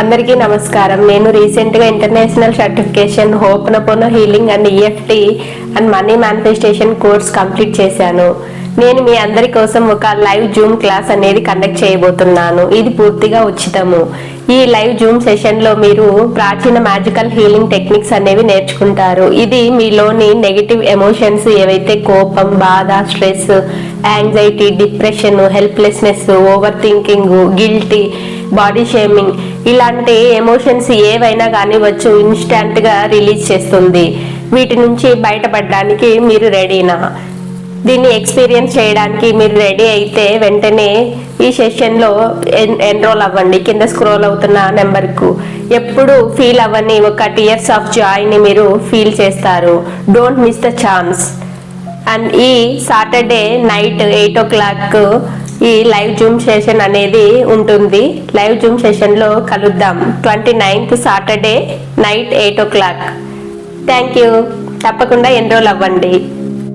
అందరికీ నమస్కారం. నేను రీసెంట్గా international certification హోపనపోనో healing and EFT and money manifestation course complete చేశాను. నేను మీ అందరి కోసం ఒక లైవ్ జూమ్ క్లాస్ అనేది కండక్ట్ చేయబోతున్నాను. ఇది పూర్తిగా ఉచితము. ఈ లైవ్ జూమ్ సెషన్లో మీరు ప్రాచీన మ్యాజికల్ హీలింగ్ టెక్నిక్స్ అనేవి నేర్చుకుంటారు. ఇది మీలోని నెగిటివ్ ఎమోషన్స్ ఏవైతే కోపం, బాధ, stress, anxiety, depression, helplessness, over thinking, guilty, body shaming ఇలాంటి ఎమోషన్స్ ఏవైనా కానివచ్చు ఇన్స్టాంట్గా రిలీజ్ చేస్తుంది. వీటి నుంచి బయటపడడానికి మీరు రెడీనా? దీన్ని ఎక్స్పీరియన్స్ చేయడానికి మీరు రెడీ అయితే వెంటనే ఈ సెషన్లో ఎన్రోల్ అవ్వండి. కింద స్క్రోల్ అవుతున్న నెంబర్కు. ఎప్పుడు ఫీల్ అవ్వని ఒక టీయర్స్ ఆఫ్ జాయ్ని మీరు ఫీల్ చేస్తారు. Don't miss the chance. And ఈ సాటర్డే నైట్ 8 o'clock ఈ లైవ్ జూమ్ సెషన్ అనేది ఉంటుంది. లైవ్ జూమ్ సెషన్లో కలుద్దాం. 29th Saturday night 8 o'clock. Thank you. తప్పకుండా ఎన్రోల్ అవ్వండి.